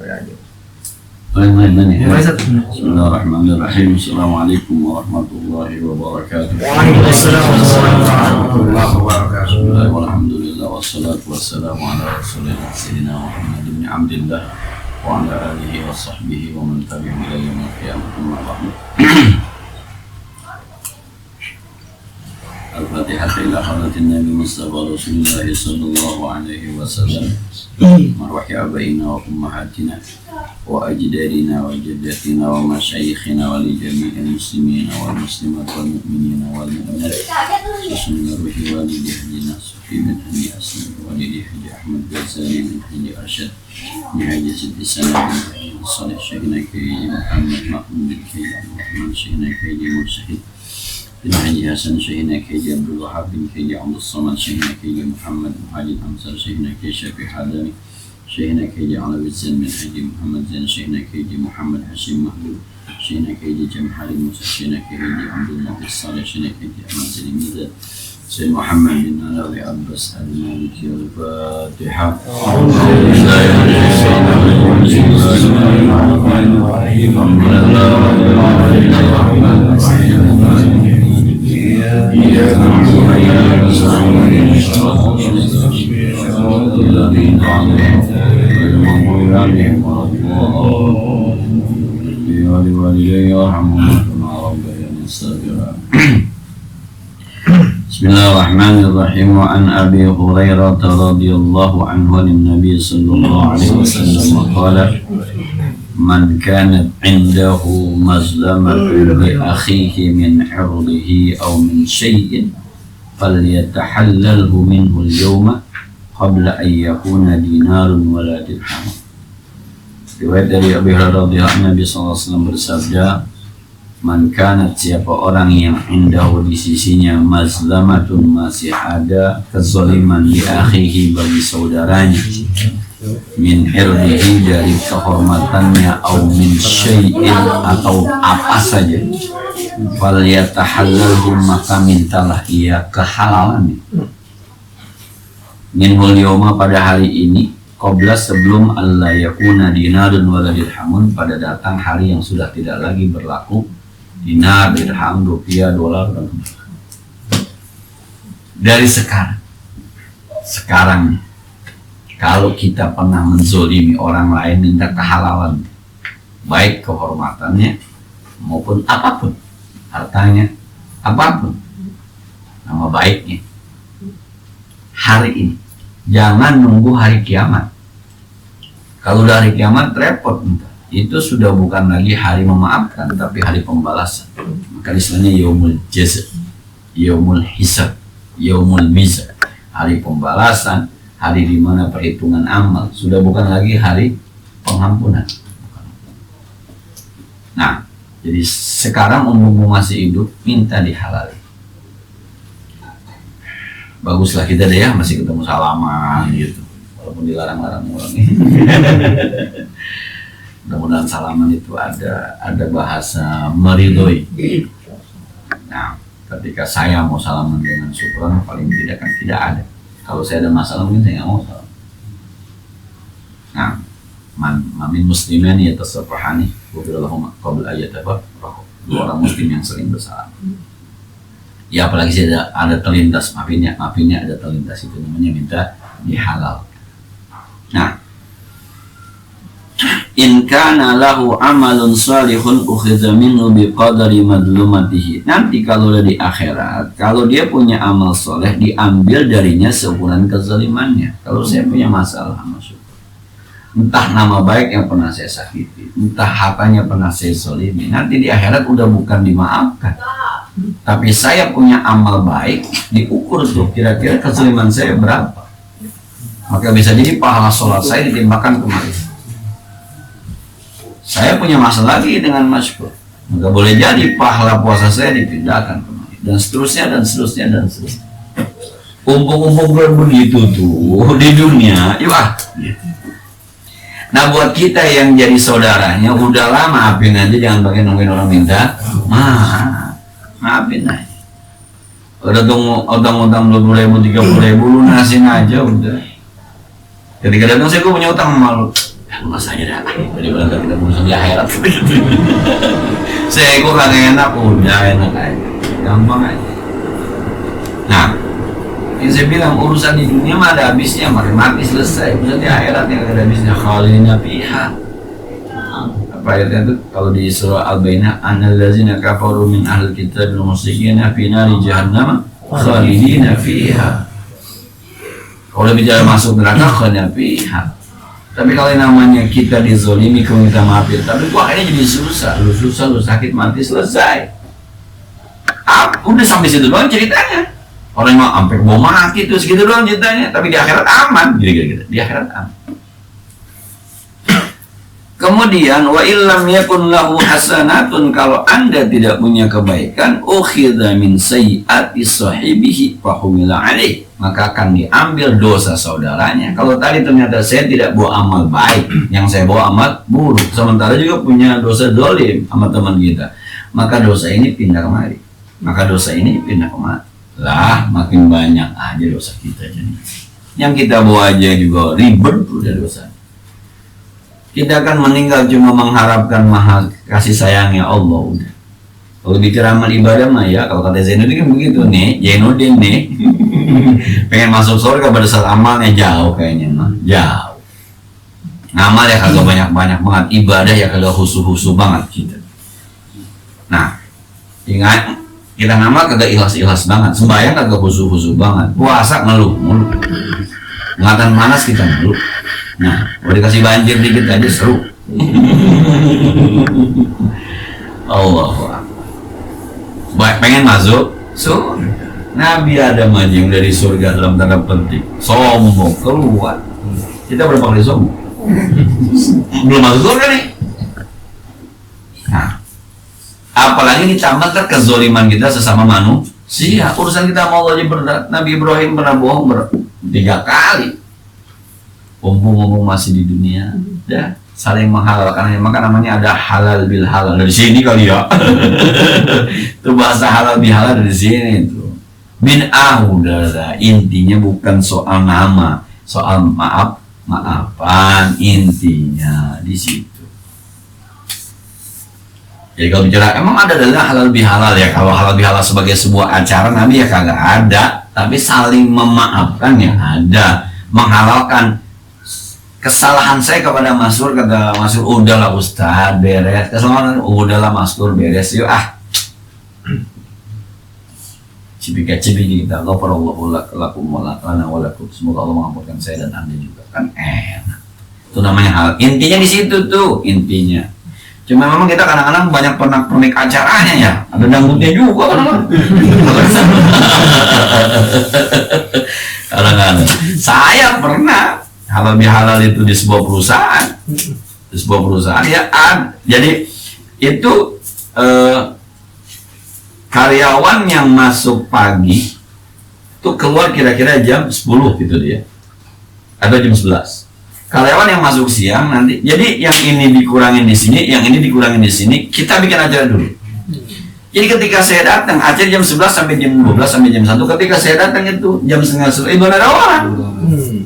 Bismillahirrahmanirrahim. Assalamualaikum warahmatullahi wabarakatuh. Waalaikumsalam warahmatullahi wabarakatuh. Alhamdulillah wassalatu wassalamu ala rasulillah sayyidina Muhammad bin Abdillah wa ala alihi wa sahbihi wa man tabi'ahum ila yaumil qiyamah. Al-Fatihah ila hadratin Nabi Mustafa Rasulullah sallallahu alaihi wasallam. Marwahi abaina wa ummahatina wa ajdadina wa jaddatina wa masyayikhina wa li jami'il muslimina wal muslimat wal mu'minina wal mu'minat. Bismillah ruhi walidi hadina sufi min hadi asli walidi hadi Ahmad Ghazali min hadi Arsyad min hadi Siti Sana bin hadi Salih Syahina Kiri Muhammad Mahmud bin Kiri Muhammad Syahina Kiri Mursahid bin Haji Hasan Syahina Kiri Abdul Wahab bin Kiri Abdul Samad Syahina Kiri Muhammad Muhajid Hamzah Syahina Kiri Syafi Hadani Syahina Kiri Alawi Zain bin Haji Muhammad Zain Syahina Kiri Muhammad Hashim Mahmud Syahina Kiri Jamhari Musa Syahina Kiri Abdul Nafis Salih Syahina Kiri Ahmad Zain Mizad Syed Muhammad bin Alawi Abbas Al-Maliki Al-Fatihah. Bismillahirrahmanirrahim. Wa an Abi Hurairah radhiyallahu anhu an-nabiy sallallahu alaihi wasallam qala man kanat 'indahu mazlamatun li akhihi min 'irdihi aw min shay'in falyatahallalhu minhu al-yawma qabla an yakuna dinarun wala dirham. Riwayat dari Abi Hurairah radhiyallahu anhu, Nabi sallallahu alaihi wasallam bersabda, man kanat, siapa orang yang indahu di sisinya mazlamatun, masih ada kezaliman di akhihi, bagi saudaranya, min irdihi, dari kehormatannya, au min syai'in, atau apa saja, fal yatahallalhu, maka mintalah ia kehalalannya, minhul yawma, pada hari ini, qabla, sebelum alla yakuna dinarun wala dirhamun, pada datang hari yang sudah tidak lagi berlaku dinar, dirham, rupiah, dolar, dan dari sekarang kalau kita pernah menzolimi orang lain, minta kehalalan, baik kehormatannya maupun apapun, hartanya, apapun, nama baiknya, hari ini, jangan nunggu hari kiamat. Kalau udah hari kiamat repot, itu sudah bukan lagi hari memaafkan, tapi hari pembalasan. Maka istilahnya yaumul jaza, yaumul hisab, yaumul mizan, hari pembalasan, hari di mana perhitungan amal, sudah bukan lagi hari pengampunan. Nah, jadi sekarang umum masih hidup, minta dihalali. Baguslah kita deh ya, masih ketemu salaman gitu, walaupun dilarang-larang orang ini. Mudah-mudahan salaman itu ada bahasa meridoi. Nah, ketika saya mau salaman dengan syukran, paling tidak kan tidak ada. Kalau saya ada masalah mungkin saya nggak mau salam. Nah, mamin muslimin yatasafahani wabillahi qabla ayatafa, dua orang muslim yang sering bersalam. Ya apalagi saya ada terlintas, maafinnya ada terlintas, itu namanya minta dihalal. Nah, in kana lahu amalun salihun ukhidha minhu biqadari madlumatihi. Nanti kalau di akhirat, kalau dia punya amal soleh, diambil darinya seukuran kezalimannya. Kalau saya punya masalah, masuk, entah nama baik yang pernah saya sakiti, entah hartanya pernah saya zalimi, nanti di akhirat udah bukan dimaafkan, tapi saya punya amal baik, diukur tuh kira-kira kezaliman saya berapa, maka bisa jadi pahala sholat saya ditimbangkan kemarin. Saya punya masalah lagi dengan masyhur, maka boleh jadi pahala puasa saya dipindahkan kemari, dan seterusnya dan seterusnya dan seterusnya. Umpuk-umpuk begitu tuh di dunia, yuk gitu. Nah buat kita yang jadi saudaranya, udahlah maafin aja, jangan pakai nungguin orang minta maafin aja. Udah utang 20.000, 30.000, lunasin aja udah. Ketika datang saya, gue punya utang sama lu, lunas aja dah. Daripada kita urusan di akhirat. Saya kok kagak enak, udah enak aja, gampang aja. Nah, yang saya bilang urusan di dunia mah ada habisnya, mati selesai. Urusan di akhirat yang ada habisnya, khalidina fiha. Apa ayatnya itu? Kalau di surah Al-Baqarah, annallazina kafaru min ahlil kitab wal musyrikin fi nari jahannam khalidina fiha. Kalau bicara masuk neraka khalidina fiha. Tapi kalau namanya kita dizolimi, kalau kita maafir, tapi kok akhirnya jadi susah, lu sakit mati selesai. Udah sampai situ doang ceritanya. Orang yang sampai mau mati terus gitu doang ceritanya, tapi di akhirat aman, gitu. Di akhirat aman. Kemudian wa illam yakun lahu hasanatun, kalau Anda tidak punya kebaikan, ukhidha min sayyiati sahibihi fa humila alaih, maka akan diambil dosa saudaranya. Kalau tadi ternyata saya tidak bawa amal baik, yang saya bawa amal buruk, sementara juga punya dosa dolim sama teman kita, maka dosa ini pindah kemari, lah makin banyak aja dosa kita jadi. Yang kita bawa aja juga ribet udah dosa. Kita akan meninggal cuma mengharapkan maha kasih sayangnya Allah udah. Kalau bicara amal ibadah mah ya, kalau kata Zainuddin kan begitu nih, Zainuddin nih pengen masuk surga pada saat amalnya jauh kayaknya mah, jauh. Ngamal ya kagak banyak-banyak banget, ibadah ya kagak khusus-khusus banget kita. Nah, ingat kita ngamal kagak ikhlas-ikhlas banget, sembahyang kagak khusus-khusus banget, puasa ngeluh mulu, ngatan panas kita ngeluh. Nah, kalau dikasih banjir dikit aja seru. Allah, pengen masuk surga. Nabi Adam aja yang dari surga dalam tanda petik sombong keluar. Kita berapa kali sombong? Belum masuk surga nih. Nah, apalagi ditambah kezoliman kita sesama manusia. Urusan kita mau aja berat. Nabi Ibrahim pernah bohong 3 kali. Ngomong masih di dunia, ya saling menghalalkan, maka namanya ada halal bil halal dari sini kali ya. Itu bahasa halal bil halal dari sini itu. Udah intinya bukan soal nama, soal maafan intinya di situ. Jadi kalau bicara emang ada adalah halal bil halal ya. Kalau halal bil halal sebagai sebuah acara Nabi ya kagak ada, tapi saling memaafkan ya ada, menghalalkan. Kesalahan saya kepada Masur, kata Masur, udahlah Ustaz, beres. Kesalahan, udahlah Masur, beres. Yuk cipika-cipiki kita. Ghafarallahu lakum wa lana wa lakum. Semoga Allah mengampunkan saya dan Anda juga. Kan enak. Itu namanya hal. Intinya di situ tuh, intinya. Cuma memang kita kadang-kadang banyak pernik acaranya ya. Ada dangdutnya juga kadang-kadang. Kadang-kadang. Saya pernah halal bihalal itu di sebuah perusahaan ya. Jadi itu karyawan yang masuk pagi itu keluar kira-kira jam 10 gitu dia, atau jam 11. Karyawan yang masuk siang nanti, jadi yang ini dikurangin di sini, yang ini dikurangin di sini, kita bikin acara dulu. Jadi ketika saya datang, acara jam 11 sampai jam 12 sampai jam 1. Ketika saya datang itu jam 9:30, belum ada orang.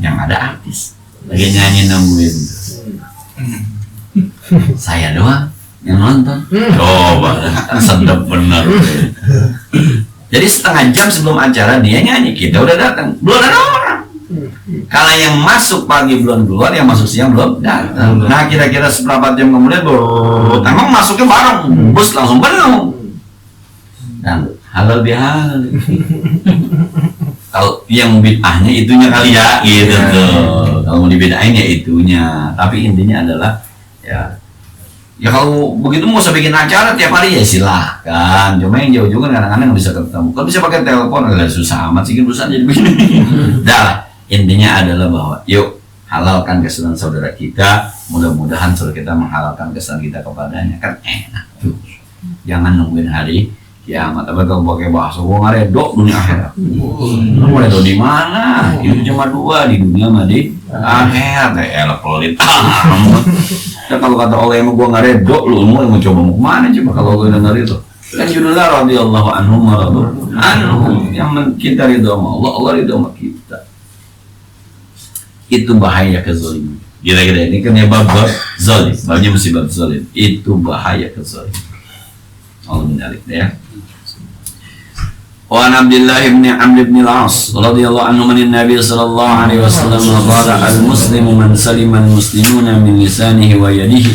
Yang ada artis lagi nyanyi nungguin. Saya doang yang nonton. Coba, sedap bener. Jadi setengah jam sebelum acara dia nyanyi, kita udah datang, belum ada orang. Kalau yang masuk pagi belum keluar, yang masuk siang belum datang. Nah kira-kira seperempat jam kemudian emang masuknya bareng, bus langsung penuh. Dan halal bihalal. Kalau yang bid'ahnya itunya kali ya, gitu tuh. Kalau mau dibedain ya itunya. Tapi intinya adalah ya kalau begitu mau usah bikin acara tiap hari ya silahkan. Cuma yang jauh-jauh kan kadang-kadang nggak bisa ketemu. Kalau bisa pakai telepon agak susah amat sih perusahaan jadi begini. Dah, intinya adalah bahwa yuk halalkan kesalahan saudara kita. Mudah-mudahan saudara kita menghalalkan kesalahan kita kepadanya, kan enak tuh. Jangan nungguin hari kiamat. Tapi kalau pakai bahasa gua ngaredok dunia akhirat. Lu mau redo di mana? Itu cuma 2, di dunia sama di akhirat. Elah pelit. Dan kalau kata Allah yang gua ngaredok, lu mau coba mau kemana coba kalau gua denger itu? Kan judulnya radhiyallahu anhum wa radu anhum. Yang kita ridho sama Allah, Allah ridho sama kita. Itu bahaya kezaliman. Kira-kira ini kan ya bab zalim, babnya mesti bab zalim. Itu bahaya ke zalim. Allah menarik ya. Wa an Abdullah bin Amr bin al-As radhiyallahu anhu an Nabi sallallahu alaihi wasallam qala al-muslimu man salima al-muslimuna min lisanihi wa yadihi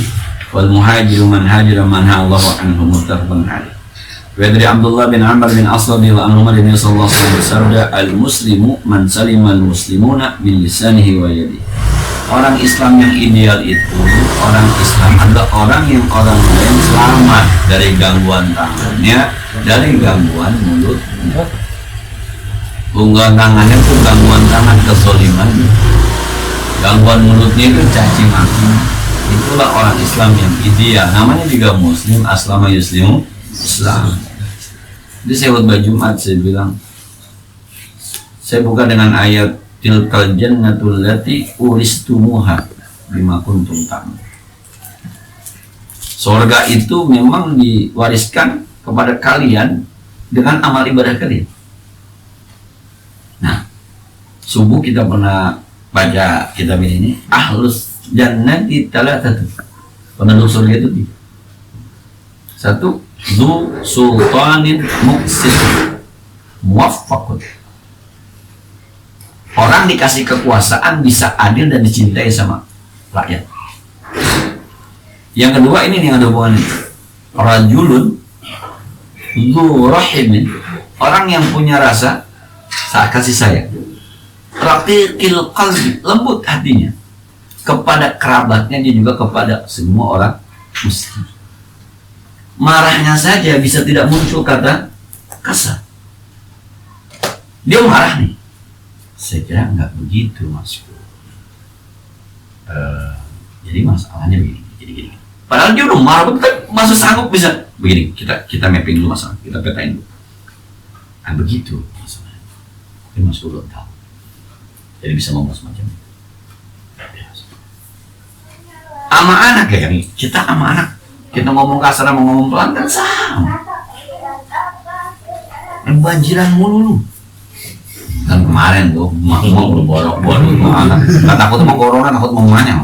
wal muhajiru man hajara man Allahu anhu muttafaqun alaih. Wa dari Abdullah bin Amr bin As radhiyallahu anhu Nabi sallallahu alaihi wasallam bersabda al-muslimu man salima al-muslimuna min lisanihi wa yadihi. Orang Islam yang ideal itu orang Islam adalah orang yang orang lain selamat dari gangguan tangannya, dari gangguan mulutnya. Gangguan tangannya itu gangguan tangan kezaliman, gangguan mulutnya itu caci maki. Itulah orang Islam yang ideal. Namanya juga Muslim, aslama yuslimu Islam. Jadi saya khutbah Jumat saya bilang, saya buka dengan ayat tilkal jannatul lati uristumuha bima kuntum ta'malun. Surga itu memang diwariskan kepada kalian dengan amal ibadah kalian. Nah, subuh kita pernah baca kitab ini, ahlus jannati thalathatu. Penduduk surga itu tiga. Satu, dzu sultanin muqsit muwaffaqun. Orang dikasih kekuasaan bisa adil dan dicintai sama rakyat. Yang kedua ini yang ada hubungannya. Rajulun dzu rahimin, orang yang punya rasa kasih sayang. Raqiqil qalbi, lembut hatinya kepada kerabatnya, dia juga kepada semua orang muslim. Marahnya saja bisa tidak muncul kata kasar. Dia marah nih. Saya kira nggak begitu, Mas. Jadi masalahnya begini, gini. Padahal dia udah marah, tapi masih sanggup bisa begini. Kita mapping dulu masalah, kita petain dulu. Nah begitu masalahnya. Tapi Mas belum tahu. Jadi bisa ngomong semacam itu. Sama anak ya, kita sama anak. Kita ngomong kasar sama ngomong pelan kan sama. Banjiran mulu. Kan kemarin tuh mau borok-borok anak, nggak takut sama corona, takut mau manja.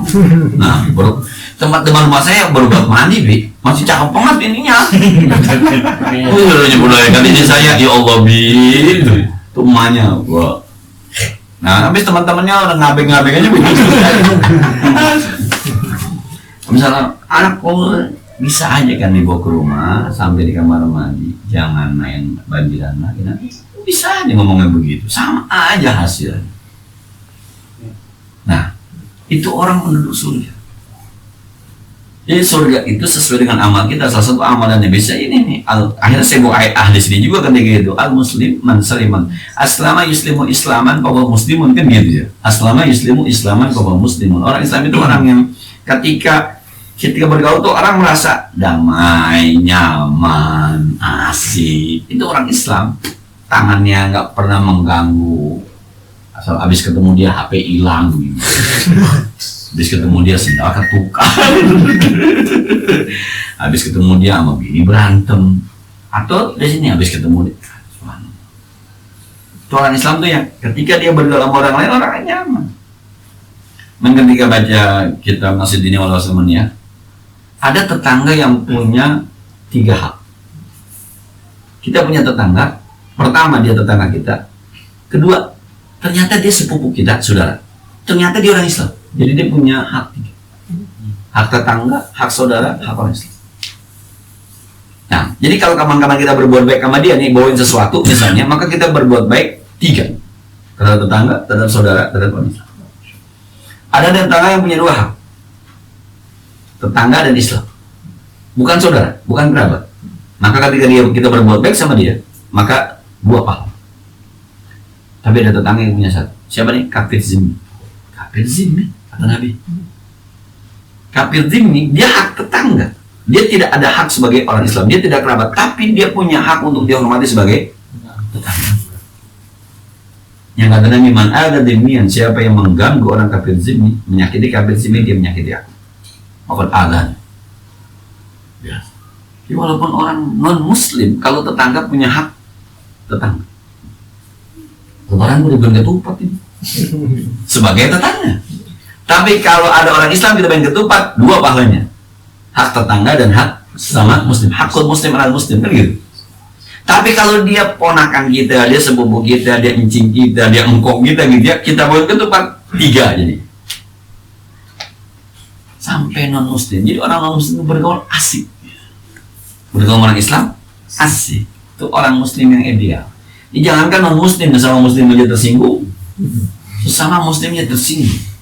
Nah baru teman-teman rumah saya baru buat mandi, Bi, masih cakep banget ininya. Udah nyebut kan ini saya, ya Allah, Bi, tuh emaknya gua. Nah habis teman-temannya udah ngabeng-ngabeng aja begitu. Misalnya anak bisa aja kan dibawa ke rumah sampai di kamar mandi, jangan main banjiran lagi nanti. Bisa aja ngomongnya begitu, sama aja hasilnya. Nah, itu orang penduduk surga. Jadi surga itu sesuai dengan amal kita. Salah satu amalannya bisa ini nih. Akhirnya saya bawa ayat ahli sini juga kan gitu. Al muslim man saliman. Aslama yuslimu islaman bahwa muslimun kan gitu ya. Aslama yuslimu islaman bahwa muslimun. Orang Islam itu orang yang ketika bergaul tuh orang merasa damai, nyaman, asik. Itu orang Islam. Tangannya nggak pernah mengganggu. Asal habis ketemu dia HP hilang gitu. Habis ketemu dia sendal ketukar. Habis ketemu dia sama bini berantem. Atau di sini habis ketemu dia. Orang Islam tuh yang ketika dia bergaul sama orang lain, orangnya nyaman. Dan ketika baca kitab Nasiruddin wal Wassaman, ada tetangga yang punya 3 hak. Kita punya tetangga. Pertama dia tetangga kita. Kedua, ternyata dia sepupu kita, saudara. Ternyata dia orang Islam. Jadi dia punya hak 3. Hak tetangga, hak saudara, hak orang Islam. Nah, jadi kalau kawan-kawan kita berbuat baik sama dia nih, bawain sesuatu misalnya, maka kita berbuat baik 3. Terhadap tetangga, terhadap saudara, terhadap orang Islam. Ada tetangga yang punya 2 hak. Tetangga dan Islam. Bukan saudara, bukan kerabat. Maka ketika kita berbuat baik sama dia, maka 2 pahala. Tapi ada tetangga yang punya 1. Siapa nih? Kafir zimmi. Kafir zimmi, kata Nabi. Kafir zimmi, dia hak tetangga. Dia tidak ada hak sebagai orang Islam. Dia tidak kerabat, tapi dia punya hak untuk dihormati sebagai tetangga. Yang kata Nabi, man ada demian, siapa yang mengganggu orang kafir zimmi, menyakiti kafir zimmi, dia menyakiti aku. Maafkan adhan. Ya. Jadi walaupun orang non muslim, kalau tetangga punya hak tetangga. Kemarin gue diberi ketupat ini sebagai tetangga. Tapi kalau ada orang Islam kita main ketupat, 2 pahalanya. Hak tetangga dan hak sesama muslim. Hakul muslim alal muslim, kan gitu. Tapi kalau dia ponakan kita, dia sepupu kita, dia encing kita, dia engkong kita gitu ya, kita buat ketupat 3 jadi. Sampai non muslim. Jadi orang non muslim bergaul asik. Bergaul orang Islam asik. Itu orang muslim yang ideal. Ini jangankan non muslim, sama muslim aja tersinggung, sesama muslimnya tersinggung.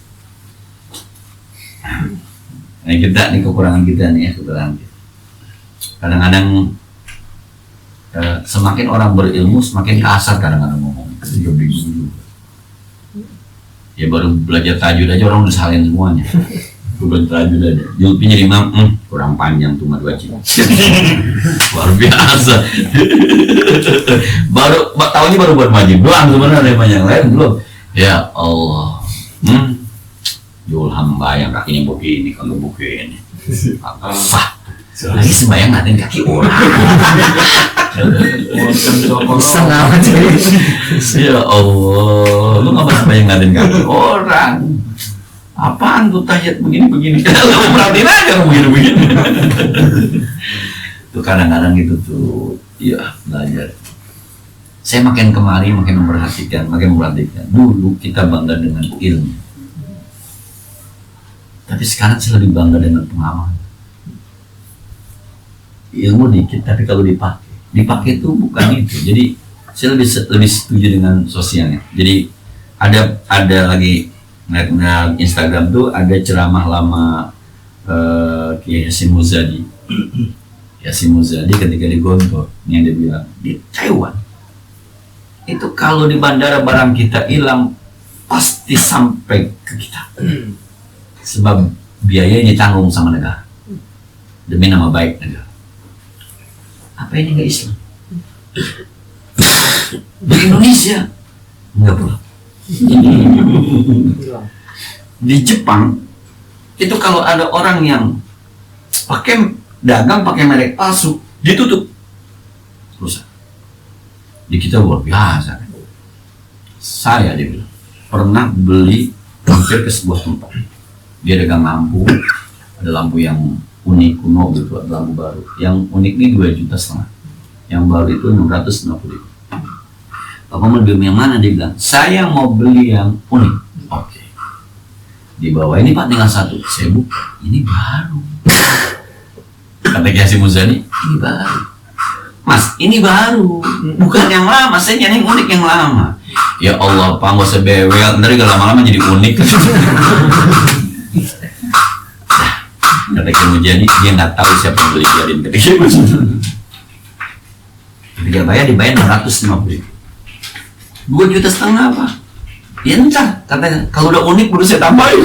Nah kita nih kekurangan kita nih ya, kekurangan kita. Kadang-kadang semakin orang berilmu semakin kasar kadang-kadang ngomong. Itu juga bingung juga. Ya baru belajar tajwid aja orang udah salin semuanya. Bukan tajwid aja. Julpinya 5, kurang panjang tuh 2 cik. Luar biasa. Tahunnya baru buat majib doang sebenarnya, banyak lain belum. Ya Allah. Julham bayang kakinya begini, kalau begini. Sah. Lagi sembayang ngatain kaki orang. Sangat. Ya Allah, lu ngapa sembayang ngatain kaki orang? Apaan tuh tahiyat begini-begini? Lu perhatiin aja begini-begini. Tuh kadang-kadang gitu tuh, ya belajar. Saya makin kemari makin memperhatikan. Dulu kita bangga dengan ilmu, tapi sekarang saya lebih bangga dengan pengalaman. Ilmu dikit, tapi kalau dipakai itu bukan itu. Jadi saya lebih setuju dengan sosialnya. Jadi ada lagi ngeliat Instagram tuh ada ceramah lama Kiai Hasyim Muzadi. Hasyim Muzadi ketika di Gontor, yang dia bilang di Taiwan itu kalau di bandara barang kita hilang pasti sampai ke kita, sebab biayanya ditanggung sama negara demi nama baik negara. Apa ini nggak Islam? Di Indonesia nggak pula. Di Jepang itu kalau ada orang yang dagang pakai merek palsu, ditutup rusak. Di kita luar biasa. Saya dia bilang pernah beli hampir ke sebuah tempat, dia dagang lampu, ada lampu yang unik kuno gitu, ada lampu baru. Yang unik ini 2,5 juta, yang baru itu 650.000. Bapak mau beli yang mana? Dia bilang saya mau beli yang unik. Oke. Di bawah ini Pak tinggal 1. Saya buka, ini baru. Kata Kiai Hasyim Muzadi, ini baru. Mas, ini baru, bukan yang lama. Saya nyari yang unik yang lama. Ya Allah, Pak, nggak usah bewel. Ntar juga lama-lama jadi unik. Kata Kiai Muzadi, dia nggak tahu siapa yang beli, biarin. Kata Kiai Muzadi. Ketika dibayar 650.000. 2,5 juta apa? Ya entar, katanya kalau udah unik baru saya tambahin.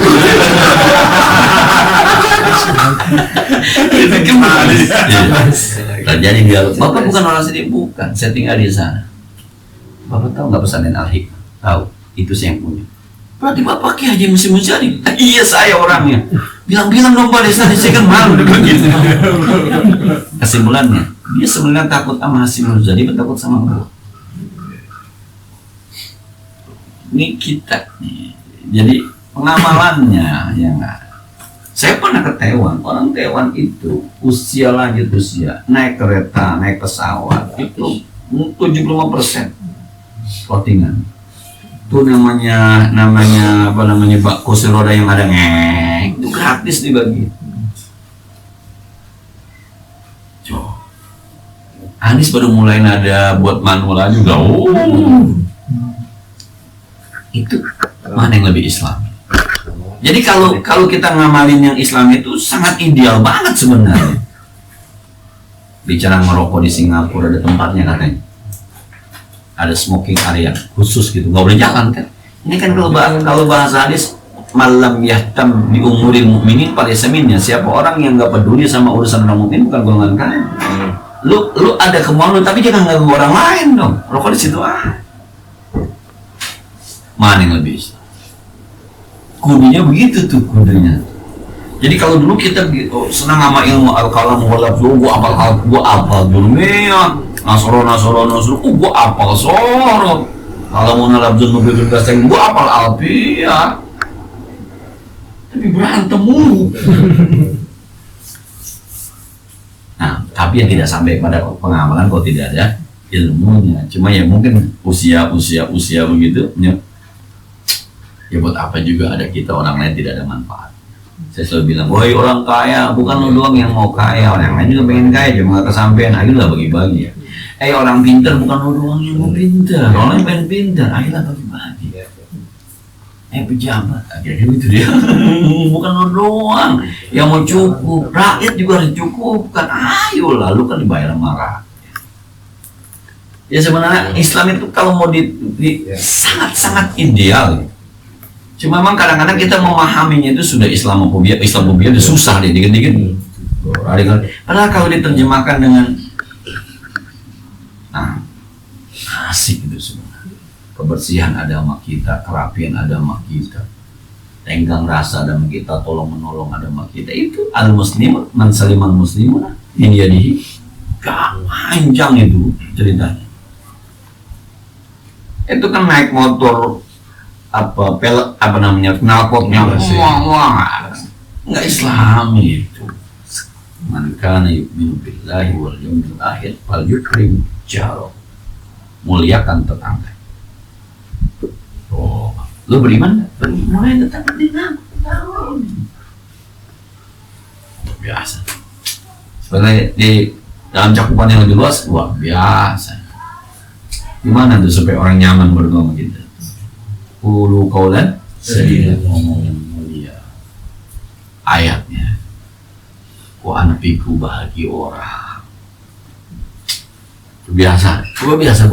Itu gimana? Terjadi dialog. Bapak bukan orang sini, bukan. Saya tinggal di sana. Bapak tahu nggak pesantren Al-Hikmah? Tahu, itu saya yang punya. Berarti Bapak Kiai Hasyim Muzadi? Iya, saya orangnya. Bilang-bilang dong Pak Desa, saya kan malu begitu. Kesimpulannya, dia sebenarnya takut sama Hasyim Muzadi, takut sama gua. Ini kita nih. Jadi pengamalannya ya enggak. Saya pernah ke Taiwan. Orang Taiwan itu usia lanjut usia, naik kereta, naik pesawat itu 75% plottingan. Itu namanya bak kursi roda yang ada itu gratis dibagi. Anies baru mulai ada buat manual juga. Itu mana yang lebih Islam? Jadi kalau kita ngamalin yang Islam itu sangat ideal banget sebenarnya. Bicara merokok di Singapura ada tempatnya katanya. Ada smoking area khusus gitu, nggak boleh jalan kan? Ini kan kalau bahasa hadis malam yahtam di umuril mukminin pada seminnya, siapa orang yang nggak peduli sama urusan orang mukmin bukan golongan kalian. Lu ada kemauan lu tapi jangan ganggu orang lain dong. Rokok di situ Mana yang lebih Islam? Kudunya begitu tuh kudunya. Jadi kalau dulu kita senang sama ilmu al-kalam wal-lafz, gua apal dunia, nasoro, gua apal sorot. Kalau mau nalabzun mobil berkaseng, gua apal alfiah. tapi berantem mulu. Nah, tapi yang tidak sampai pada pengamalan kalau tidak ada ilmunya. Cuma ya mungkin usia begitu ya buat apa juga ada kita, orang lain tidak ada manfaat. Saya selalu bilang, woi orang kaya, bukan lo doang yang mau kaya, orang lain juga pengen kaya, cuma nggak kesampean, akhirnya bagi-bagi. Orang pintar, bukan lo doang yang mau pintar, orang lain pengen pintar, akhirnya bagi-bagi. Pejabat, akhirnya itu dia. Bukan lo doang yang mau cukup, rakyat juga harus cukup kan. Ayo lalu kan dibayar sama rakyat. Ya sebenarnya Islam itu kalau mau sangat-sangat ideal. Cuma memang kadang-kadang kita memahaminya itu sudah Islamofobia itu susah deh dikit-dikit. Padahal kalau diterjemahkan dengan asik itu sebenarnya. Kebersihan ada sama kita, kerapian ada sama kita, tenggang rasa ada sama kita, tolong menolong ada sama kita. Itu al-muslim, man saliman muslimun min yadihi. Panjang itu ceritanya. Itu kan naik motor knalpotnya wah nggak Islami itu. Man kana yu'minu billahi wal yawmil akhir fal yukrim jaro, muliakan tetangga. Oh, lu beriman? Mulai tetangga dengan biasa. Sebenarnya di dalam cakupan yang lebih luas, wah biasa. Gimana tuh supaya orang nyaman berdoa sama kita? Qulu qawlan sadida, ngomong yang mulia. Ayatnya, wa anfiqu bahagia orang. Biasa, biasa.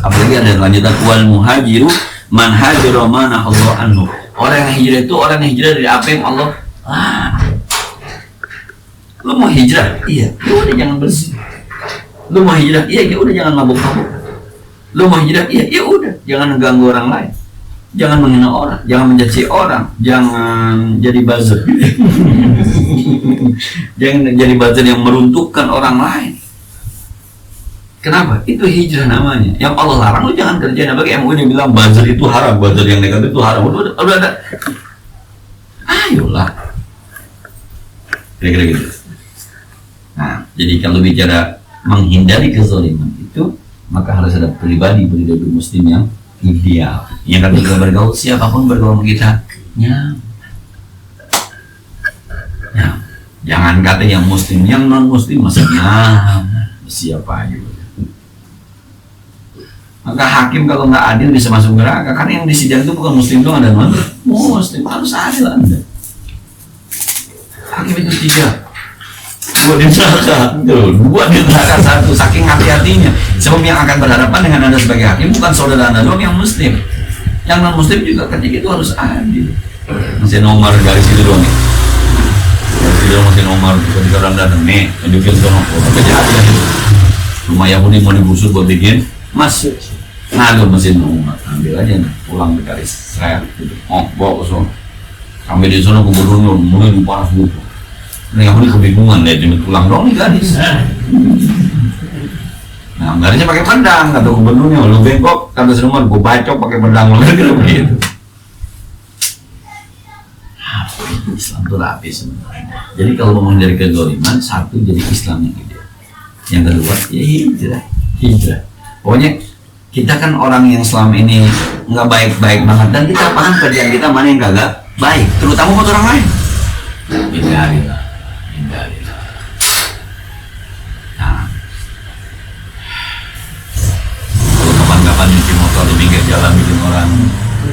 Apalagi ada lanjutan wal muhajiru man hajara mana Allah anhu. Orang yang hijrah itu orang yang hijrah dari apa yang Allah. Lu mau hijrah? Iya, ya udah jangan bersih. Lu mau hijrah? Iya, ya udah jangan mabuk-mabuk. Lu mau hijrah? Iya, ya udah jangan ganggu orang lain. Jangan menghina orang, jangan mencaci orang, jangan jadi buzzer. Jangan jadi buzzer yang meruntuhkan orang lain. Kenapa? Itu hijrah namanya. Yang Allah larang lu jangan kerjain. Apalagi MUI bilang buzzer itu haram, buzzer yang negatif itu haram. Udah ada. Ayolah. Kira-kira gitu. Nah, jadi kalau bicara menghindari kezaliman itu, maka harus ada pribadi muslim yang ideal. Yang kalau kita bergaul, siapapun bergaul sama kita, jangan kata yang muslim, yang non muslim maksudnya siapa aja. Maka hakim kalau nggak adil bisa masuk neraka, karena yang disidang itu bukan muslim doang, ada non muslim, harus adil Anda. Hakim itu 3, 2 di neraka, 2 1, saking hati-hatinya. Sebab yang akan berhadapan dengan Anda sebagai hakim bukan saudara Anda doang yang muslim, yang non muslim juga ketika itu harus adil. Masih nomor garis itu doang nih. Garis itu masih nomor ketika orang datang nih, edukasi sono, kejadian itu. Rumah Yahudi mau digusur buat bikin mas, ngadu mesin nomor, ambil aja nih, pulang ke garis saya gitu. Bawa ke sono, sampai di sono gubernur mulai panas gitu. Nah, Yahudi kebingungan deh, cuma pulang dong nih gadis. Nah, garisnya pakai pedang, kata gubernurnya, lu bengkok, kata semua, gue bacok pakai pedang, lu begitu. Islam itu rapi sebenarnya. Jadi kalau mau menghindari kezaliman, satu jadi Islam yang ideal. Yang kedua, ya hijrah. Pokoknya kita kan orang yang selama ini nggak baik-baik banget, dan kita paham kerjaan kita mana yang kagak baik, terutama buat orang lain. Hindarilah. Nah, kalau kapan-kapan nyuci motor di pinggir jalan bikin orang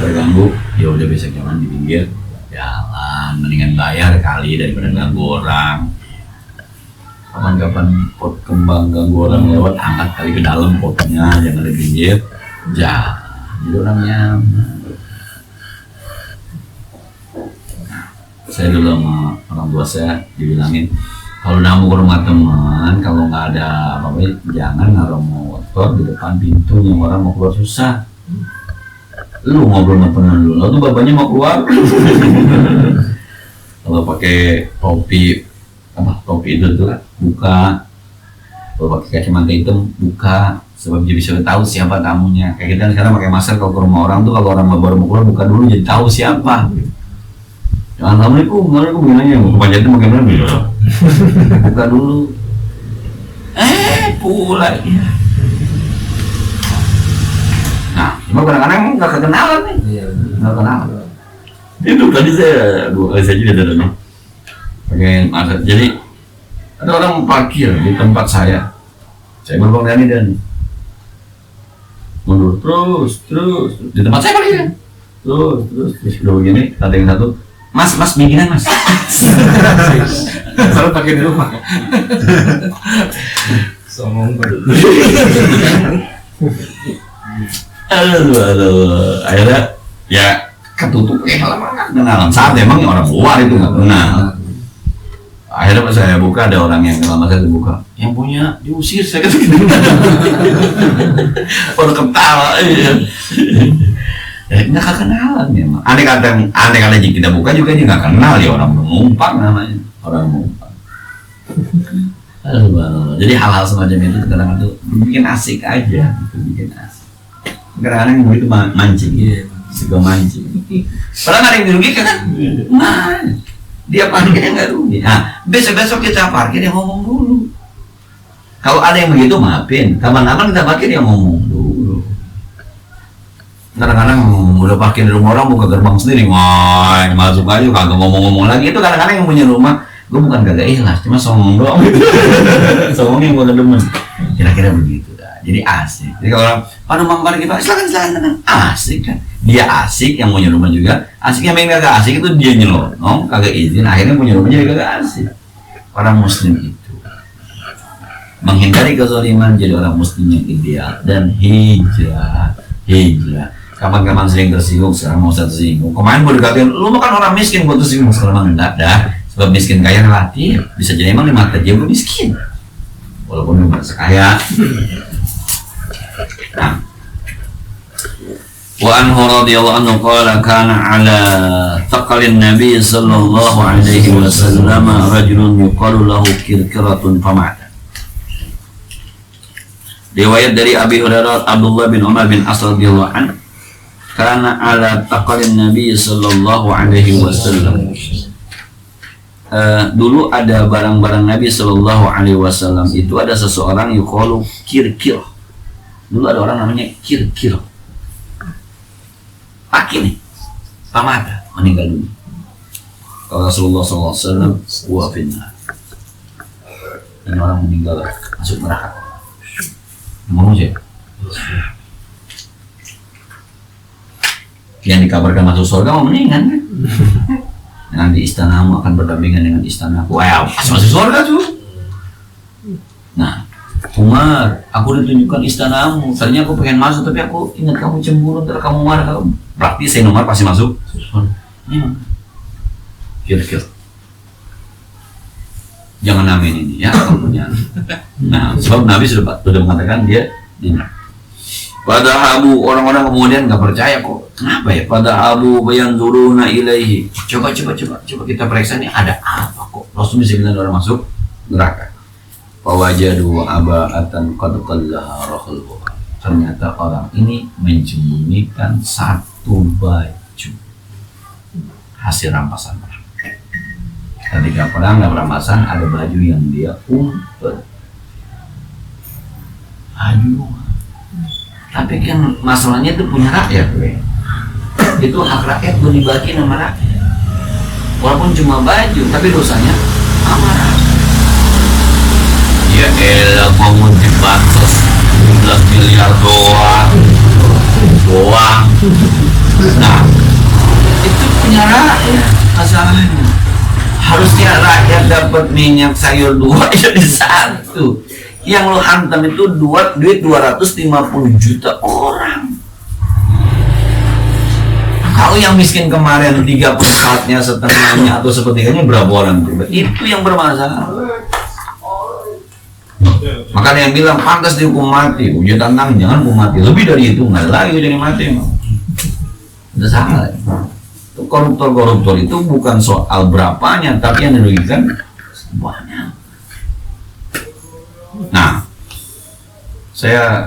terganggu, ya udah besok jangan di pinggir jalan, mendingan bayar kali daripada ganggu orang. Kapan-kapan pot kembang ganggu orang lewat, angkat kali ke dalam potnya, jangan di pinggir jalan, jadi orang nyaman. Saya dulu sama orang tua saya dibilangin, kalau namu ke rumah teman, kalau nggak ada apa-apa, jangan naruh motor di depan pintu yang orang mau keluar susah. Lu ngobrol sama teman lu, lalu bapaknya mau keluar. Kalau pakai topi itu tuh buka, kalau pakai kacamata hitam buka, sebab jadi bisa tahu siapa tamunya. Kayak kita sekarang pakai masker kalau ke rumah orang tuh, kalau orang baru mau keluar buka dulu jadi tahu siapa. Assalamualaikum, gimana mau kepanjatnya bagaimana nih? Buka dulu. Pulang. Nah, cuma kadang-kadang nggak kenalan nih. Nggak kenalan. Itu tadi saya 2 kali saja di dalamnya. Pakai masa. Jadi ada orang parkir di tempat saya. Saya berbang dari dan mundur terus di tempat saya parkir. Terus udah begini, ada yang satu. Mas bikinan mas. Kalau pakai di rumah. Sombong banget. Aduh. Akhirnya ya ketutup lama nggak kenalan. Saat emang orang luar itu nggak kenal. Akhirnya pas saya buka ada orang yang lama saya buka. Yang punya diusir saya kata gitu. Orang ketawa. Nggak kenalan memang. Aneh kata kita buka juga dia nggak kenal ya, orang menumpang namanya, orang menumpang. Jadi hal-hal semacam itu kadang-kadang tuh bikin asik aja, bikin asik. Kadang-kadang itu mancing, suka mancing. Padahal nggak ada yang dirugikan kan? Nah, dia parkirnya nggak rugi. Nah, besok kita parkir dia ngomong dulu. Kalau ada yang begitu maafin, kapan-kapan kita parkir dia ngomong dulu. Kadang-kadang udah parkir di rumah orang buka gerbang sendiri, wah masuk aja kagak ngomong-ngomong lagi. Itu kadang-kadang yang punya rumah, gue bukan kagak ikhlas, cuma songong doang gitu. Songongnya gue demen. Kira-kira begitu dah. Jadi asik. Jadi kalau orang, aduh mang parkir pak, silakan, asik kan. Dia asik, yang punya rumah juga asik. Yang main kagak asik itu dia nyelonong, kagak izin, akhirnya punya rumah jadi kagak asik. Orang muslim itu menghindari kezaliman, jadi orang muslim yang ideal dan hijrah. Kapan-kapan sering tersinggung, sekarang mau tersinggung. Kemarin gue dikatain, lu makan orang miskin gue tersinggung, sekarang enggak dah. Sebab miskin kaya relatif, bisa jadi emang di mata dia gue miskin, walaupun gue merasa kaya. Nah, wa anhu radhiyallahu anhu qala kana ala taqalin nabi sallallahu alaihi wasallam rajulun yuqalu lahu kirkiratun famata. Riwayat dari Abi Hurairah Abdullah bin Umar bin As radhiyallahu anhu, karena ala taqalin Nabi sallallahu alaihi wasallam. Dulu ada barang-barang Nabi sallallahu alaihi wasallam itu ada seseorang yuqalu kirkir. Dulu ada orang namanya kirkir. Paki nih, pamata, meninggal dunia. Kalau Rasulullah sallallahu alaihi wasallam wa finna. Dan orang meninggal masuk neraka. Ngomong aja. Yang dikabarkan masuk surga mau meninggal kan? Nanti istanamu akan berdampingan dengan istanaku. Masuk surga tuh. Nah, Umar, aku ditunjukkan istanamu. Tadinya aku pengen masuk, tapi aku ingat kamu cemburu, ntar kamu marah kamu. Berarti saya Umar pasti masuk. Ini kira-kira. Jangan namain ini ya, kalau punya. Nah, sebab Nabi sudah mengatakan dia ini. Pada Abu, orang-orang kemudian nggak percaya kok. Kenapa ya? Pada Abu bayanzuruna ilaihi. Coba kita periksa nih ada apa kok? Rasul bisa bilang orang masuk neraka. Fawajadu aba'atan qad qallaha rahul. Ternyata orang ini menyembunyikan satu baju hasil rampasan perang. Ketika perang dan rampasan ada baju yang dia umpet. Aduh. Tapi kan masalahnya itu punya rakyat, itu hak rakyat gue dibagi sama rakyat. Walaupun cuma baju, tapi dosanya sama rakyat. Ya elah, mau dibansos 12 miliar doang. Nah, itu punya rakyat masalahnya. Harusnya rakyat dapat minyak sayur 2 jadi 1. Yang lo hantam itu duit 250 juta orang. Kalau yang miskin kemarin 3/4-nya, setengahnya atau sepertiganya berapa orang? Itu yang bermasalah. Makanya yang bilang pantas dihukum mati, uji tantang jangan hukum mati. Lebih dari itu nggak ada lagi jadi mati. Udah salah. Koruptor itu bukan soal berapanya, tapi yang dirugikan banyak. Nah, saya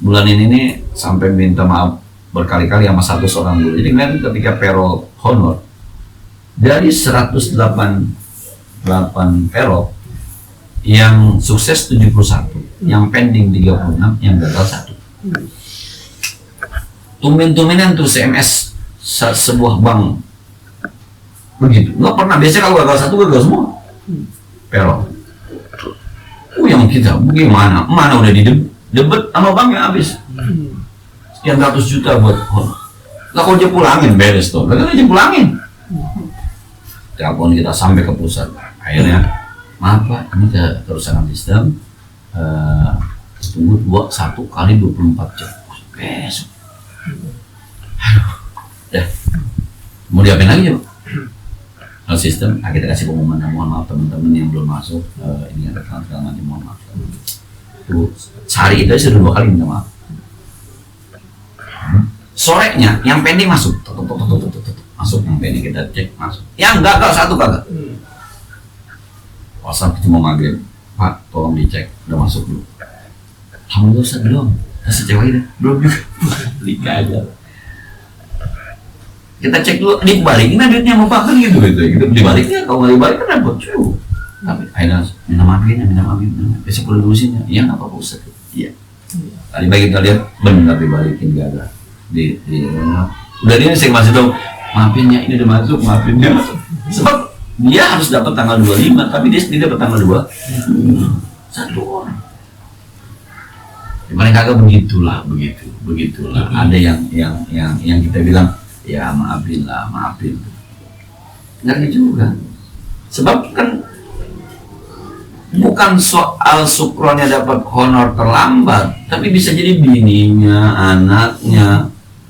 bulan ini sampai minta maaf berkali-kali sama satu seorang guru. Jadi ketika payroll honor Dari 108 pelot yang sukses 71, yang pending 36, yang gagal 1. Tumben-tumbenan tuh CMS sebuah bank begitu, nggak pernah. Biasanya kalau gagal 1 gagal semua pelot. Yang kita bagaimana? Mana udah debat sama banknya habis sekian ratus juta buat lah, kalau dia pulangin beres tuh, lah dia pulangin. Telepon kita sampai ke pusat, akhirnya maaf Pak, ini kerusakan sistem, tunggu 1 kali 24 jam besok. Ya, mau diapain lagi ya Pak? Kalau sistem, kita kasih pengumuman, mohon maaf teman-teman yang belum masuk, ini ada segala macam, mohon maaf. Sehari itu sudah 2 kali minta maaf. Sorenya yang pending masuk, masuk yang pending kita cek masuk. Yang gagal 1 gagal. WhatsApp cuma maghrib, Pak tolong dicek, udah masuk dulu. Alhamdulillah Ustaz belum, kasih cek lagi deh, belum juga. Liga aja. Kita cek dulu, dibalikin duitnya mau Pak kan gitu. Dibaliknya, kalau nggak dibalik kan repot cuy. Tapi akhirnya minta maaf, besok perlu lurusin ya. Iya nggak apa-apa Ustaz. Iya. Tadi bagi kita lihat benar dibalikin gak ada. Udah ini saya masih tahu, maafin ya ini udah masuk, maafin ya. Sebab dia harus dapat tanggal 25, tapi dia sendiri dapat tanggal 2. 1 orang. Paling kagak begitulah. Ada yang kita bilang ya maafin. Nggak juga. Sebab kan bukan soal Sukronnya dapat honor terlambat, tapi bisa jadi bininya, anaknya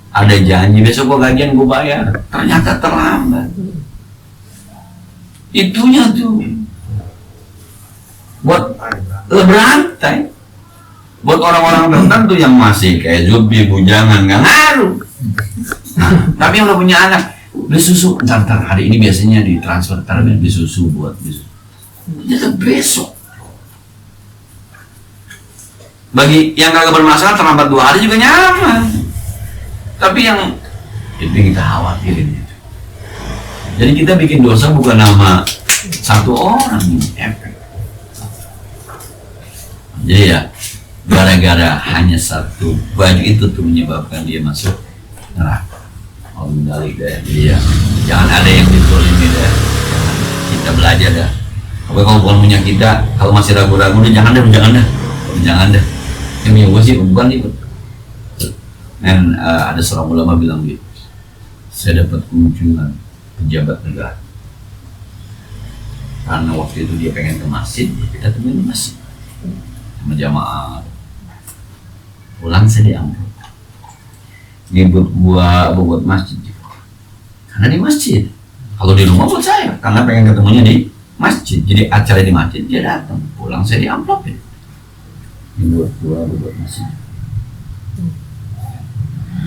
ada janji besok gua gajian gua bayar, ternyata terlambat. Itunya tuh buat berantai, buat orang-orang tertentu yang masih kayak Zubi, bujangan, nggak ngaruh. Nah, tapi yang udah punya anak, beli susu, ntar hari ini biasanya ditransfer, ntar beli susu buat besok. Ternyata besok. Bagi yang kagak bermasalah terlambat 2 hari juga nyaman. Tapi yang itu kita khawatirin itu. Jadi kita bikin dosa bukan nama 1 orang, efek. Jadi ya gara-gara hanya 1 baju itu tuh menyebabkan dia masuk neraka. Oh balik deh. Jadi ya jangan ada yang ditolimi deh. Kita belajar dah. Pokoknya kalau bukan punya kita, kalau masih ragu-ragu deh jangan deh. Yang punya gue sih bukan ikut. Dan ada seorang ulama bilang gitu, saya dapat kunjungan pejabat negara karena waktu itu dia pengen ke masjid, kita temuin di masjid sama jamaah. Pulang saya diambil ini buat masjid juga. Karena di masjid, kalau di rumah buat saya karena pengen ketemunya di masjid, jadi acara di masjid dia datang, pulang saya diamplopin ini buat masjid.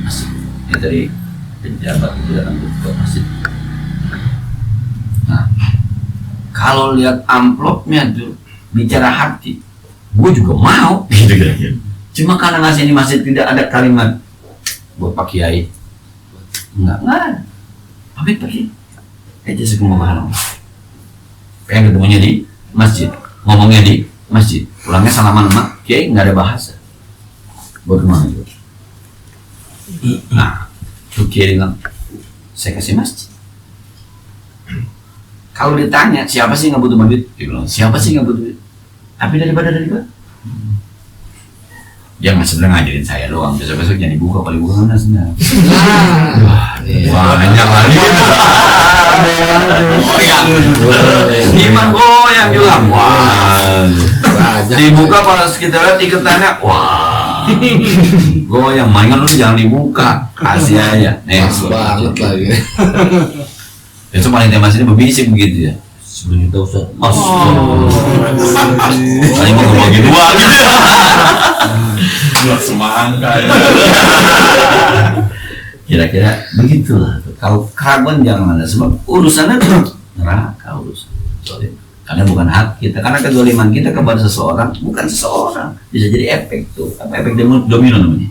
Ini dari pejabat itu datang buat masjid. Nah, kalau lihat amplopnya tuh bicara hati, gue juga mau gitu kan. Cuma karena ngasih di masjid tidak ada kalimat buat Pak Kiai, enggak ada. Pamit pergi, aja sekumpulan. Pengen ketemunya di masjid, ngomongnya di masjid, pulangnya salaman sama Kiai, nggak ada bahasa. Buat kemana itu? Nah, tuh Kiai bilang, saya kasih masjid. Kalau ditanya siapa sih nggak butuh duit, dia bilang siapa sih nggak butuh duit. Tapi daripada dia nggak sebenarnya ngajarin saya doang. Besok jangan dibuka, kalau dibuka kan sebenarnya. Wah, banyak lagi. Iman goyang bilang, wah. Dibuka pas kita lihat iketannya, wah. Goyang, mainan lu jangan dibuka, kasih aja. Banget lagi. Itu paling tema sini berbisik begitu ya. Sebelum kita Ustaz, mas. Tadi mau ngebagi 2 gitu. Semangka ya. Kira-kira begitulah. Kalau keraguan jangan ada, sebab urusannya tuh neraka urusan. Karena bukan hak kita, karena kezaliman kita kepada seseorang bukan seseorang, bisa jadi efek tuh, apa efek domino namanya.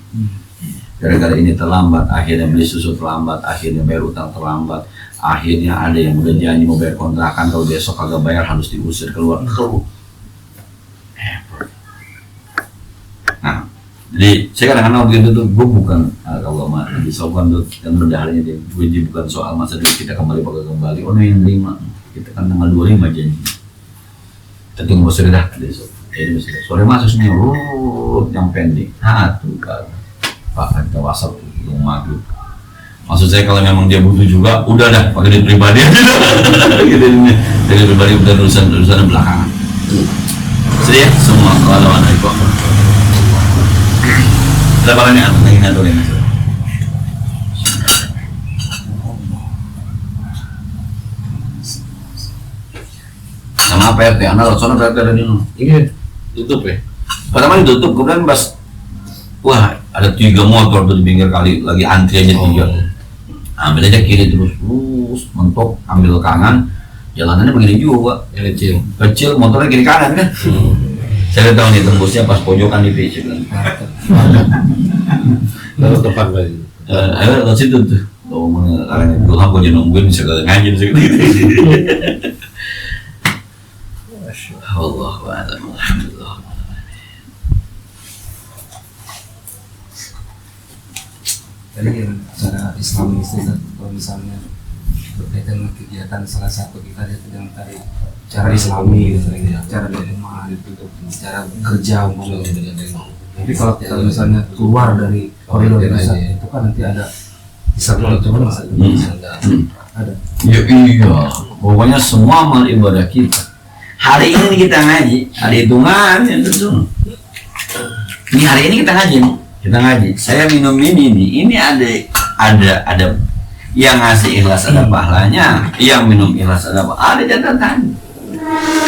Gara-gara ini terlambat, akhirnya beli susu terlambat, akhirnya bayar utang terlambat, Akhirnya ada yang udah janji mau bayar kontrakan, kalau besok kagak bayar harus diusir keluar. Nah, jadi saya kadang-kadang begitu tuh, gue bukan kalau sama di sopan tuh dan bendaharanya dia, gue bukan soal masa dulu kita kembali pakai kembali. Oh yang 5, kita kan tanggal 25 janji. Kita tunggu sore dah besok. Jadi sore masuk semua, yang pending. Tuh Pak kita WhatsApp belum maghrib. Maksud saya kalau memang dia butuh juga, udah dah pakai duit pribadi aja. Gitu ini, dari pribadi udah urusan belakangan. Sedih ya semua kalau anak itu. Ada apa nih anak ingin atau ini? Sama PRT, anak soalnya PRT ada di mana? Ini tutup ya? Pertama ditutup, kemudian pas wah ada 3 motor tuh di pinggir kali lagi antri aja 3. Ambil aja kiri terus mentok, ambil kanan, jalanannya begini juga, kecil motornya kiri kanan kan. Saya tahu nih tembusnya pas pojokan di PC kan. Lalu tepat lagi. Ayo ke situ tuh. Kalau kalian itu aku jadi nungguin bisa ngaji gitu. Allahu a'lam. Alhamdulillah. Tadi yang secara Islam itu kalau misalnya berkaitan dengan kegiatan salah satu kita yang tadi cara Islami gitu, cara di rumah gitu, cara kerja umum. Tapi kalau kita misalnya keluar dari koridor desa itu kan nanti ada bisa coba ada. Iya, pokoknya semua amal ibadah kita. Hari ini kita ngaji, ada hitungan yang tentu. Ini hari ini kita ngaji. Saya minum ini ada yang ngasih ikhlas ada pahalanya, yang minum ikhlas ada catatan.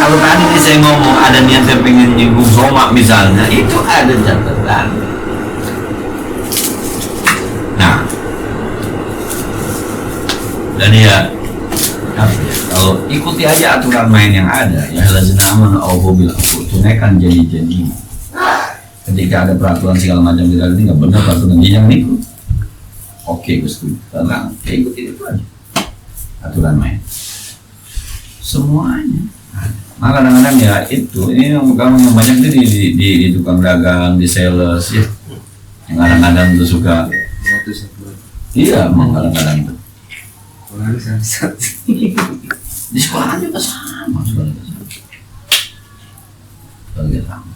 Kalau tadi ini saya ngomong ada niat saya pengen nyinggung somak misalnya, itu ada catatan. Nah, dan ya kalau ikuti aja aturan main yang ada, ya lazina amanu aufu bil aqul, tunaikan janji-janji. Ketika ada peraturan segala macam tidak nggak benar peraturan jangan ikut. Oke, gue setuju. Tenang, ikuti itu aja aturan main. Semuanya. Nah, kadang-kadang ya itu ini yang banyak di tukang dagang, di sales ya. Yang kadang-kadang tuh suka. Iya, emang kadang-kadang itu. Di sekolah juga sama.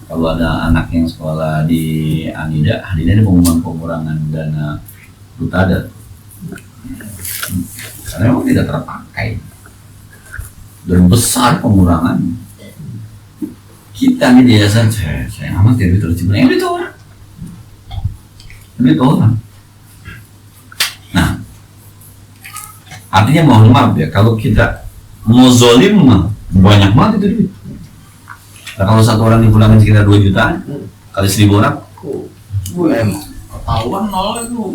Kalau ada anak yang sekolah di Anida ini pengumuman pengurangan dana Rutada. Karena memang tidak terpakai dan besar pengurangan. Kita nih biasa saya amat ya terus cium itu orang. Nah, artinya mohon maaf ya kalau kita mau zolim mah banyak banget itu duit. Nah, kalau satu orang dipulangin sekitar 2 jutaan kali 1.000 orang, ketahuan nol itu.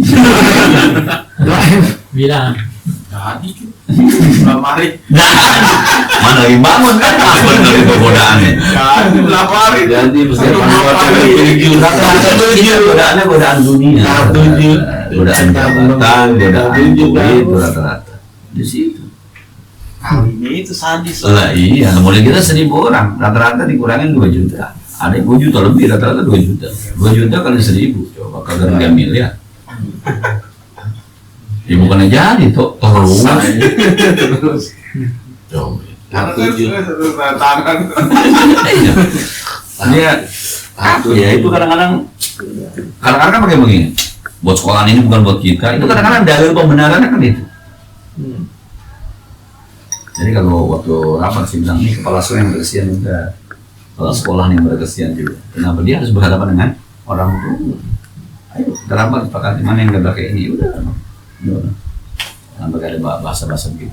Bilang. Jadi cu. Berapa hari? Mana lagi bangun kan? Benar itu godaannya. Jadi berapa hari? Jadi mesti Godaannya godaan dunia. Godaan jabatan, godaan duit, rata-rata di situ. Kali ini itu sadis. Lah iya, model kita 1.000 orang, rata-rata dikurangin 2 juta. Ada yang 2 juta lebih, rata-rata 2 juta. 2 juta kali 1.000, coba kagak 3 miliar. Ya bukannya jadi tuh terus. Coba. Tangan. Dia ya itu kadang-kadang kan pakai begini. Buat sekolahan ini bukan buat kita. Itu kadang-kadang dalil pembenarannya kan itu. Jadi kalau waktu rapat sih bilang ini kepala sekolah yang berkesian juga, kepala sekolah yang berkesian juga. Kenapa dia harus berhadapan dengan orang tua? Ayo kita rapat sepakati mana yang nggak pakai ini, udah. Tanpa ada bahasa-bahasa gitu.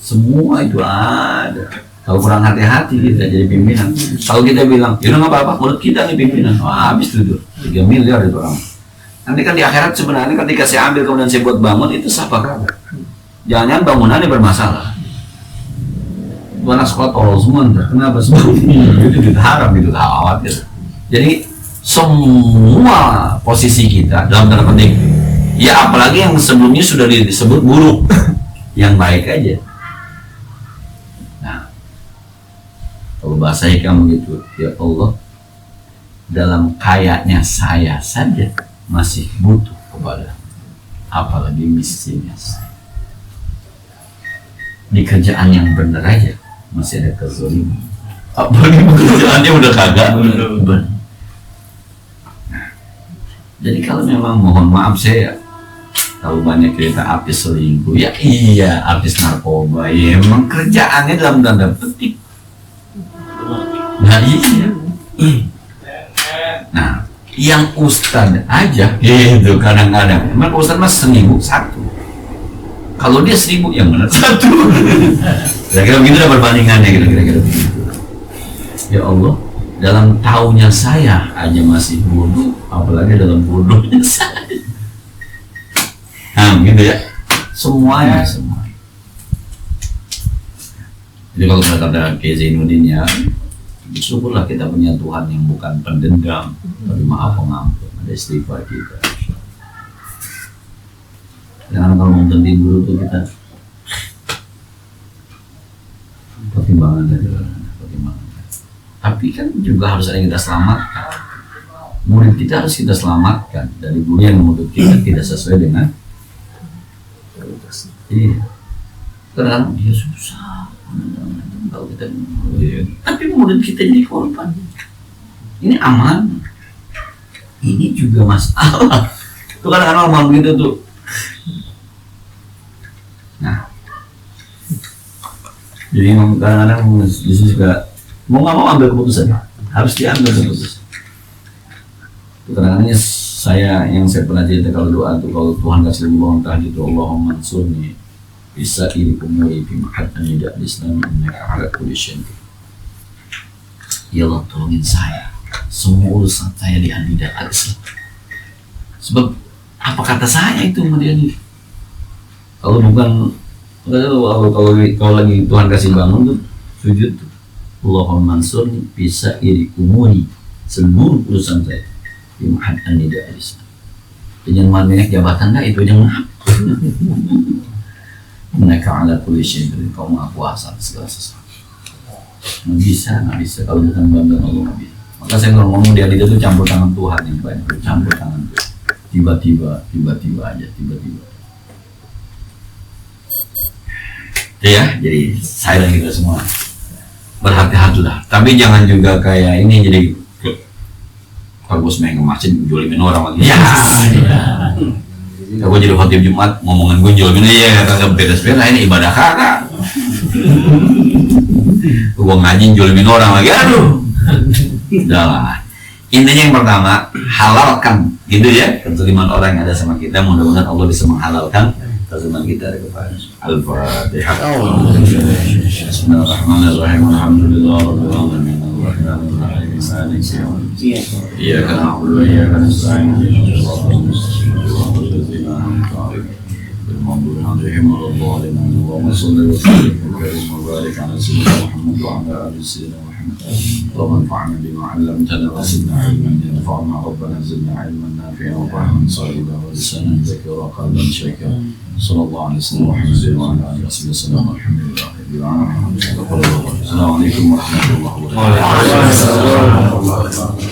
Semua itu ada. Kalau kurang hati-hati kita jadi pimpinan. Kalau kita bilang, ya nggak apa-apa, menurut kita nih pimpinan, habis tuh 3 miliar itu orang. Nanti kan di akhirat sebenarnya ketika saya ambil kemudian saya buat bangun itu sah apa kagak? Jangan bangunannya bermasalah. Anak sekolah tolol semua, kenapa semua? Itu haram, itu khawatir. Jadi semua posisi kita dalam tanda petik, ya apalagi yang sebelumnya sudah disebut buruk, yang baik aja. Nah, kalau bahasa hikam begitu, ya Allah, dalam kayanya saya saja masih butuh kepada, apalagi miskinnya saya. Di kerjaan yang benar aja masih ada kezaliman, apalagi pekerjaannya udah kagak benar. Jadi kalau memang mohon maaf saya tahu banyak cerita artis selingkuh, ya iya, artis narkoba, ya emang kerjaannya dalam tanda petik. Nah iya. Nah, yang ustad aja gitu kadang-kadang. Emang ustad mas 1000 satu. Kalau dia 1000 yang benar satu. Kira-kira begitu ada perbandingannya gitu, kira-kira begitu. Ya Allah, dalam taunya saya aja masih bodoh, apalagi dalam bodohnya saya. Nah, gitu ya. Semuanya. Jadi kalau kata Kiai Zainuddin ya, syukurlah kita punya Tuhan yang bukan pendendam, tapi Maha Pengampun. Ada istighfar kita. Jangan kalau mau berhenti dulu tuh kita pertimbangan dari pertimbangan. Tapi kan juga harus ada yang kita selamatkan. Murid kita harus kita selamatkan dari guru yang menuntut kita tidak sesuai dengan. Iya. Karena dia susah. Kalau kita, tapi murid kita jadi korban. Ini aman. Ini juga masalah. Itu kadang-kadang orang begitu tuh. Nah, jadi kadang-kadang justru juga mau nggak mau ambil keputusan, harus diambil keputusan. Kadang-kadang yang saya pernah cerita kalau doa tuh, kalau Tuhan kasih luang tahajud itu Allahumma ansurni bisa iri umuri fi mahatan tidak Islam innaka ala kulli syai'in. Ya Allah tolongin saya semua urusan saya di hadidah Islam. Sebab apa kata saya itu kemudian kalau bukan kalau lagi Tuhan kasih bangun tuh sujud tuh Allahumma ansurni bisa iri umuri seluruh urusan saya di mahatan tidak Islam. Jangan banyak jabatan dah itu jangan. Mereka ala kulli syai'in, kau maha kuasa segala sesuatu. Nggak bisa kalau bukan bantuan Allah nggak bisa. Maka saya kalau ngomong dia itu campur tangan Tuhan yang banyak, campur tangan Tuhan. Tiba-tiba aja. Ya, jadi saya dan kita semua berhati-hatilah. Tapi jangan juga kayak ini jadi kalau bos main ke masjid jualin orang lagi. Ya. Aku jadi khotib Jumat ngomongin gue jualin ya kagak beres-beres ini ibadah kagak. Gue ngaji jualin orang lagi, aduh. Udahlah. Intinya yang pertama halalkan gitu ya kezaliman orang yang ada sama kita. Mudah-mudahan Allah bisa menghalalkan kezaliman kita kepada Al-Fatihah. Bismillahirrahmanirrahim. Alhamdulillahirabbil alamin. Arrahmanir rahim. Maliki yaumiddin. Iyyaka na'budu wa iyyaka nasta'in. Ihdinas siratal mustaqim. المغضوب عليهم ولا الضالين اللهم صل وسلم وبارك وبارك على سيدنا محمد وعلى ال سيدنا محمد اللهم انفعنا بما علمتنا وزدنا علما ينفعنا ربنا زدنا علما نافعا وفهما صائبا ولسانا ذكرا قلبا شاكرا صلى الله عليه وسلم محمد وعلى اله وصحبه وسلم والحمد لله رب العالمين السلام عليكم ورحمه الله وبركاته.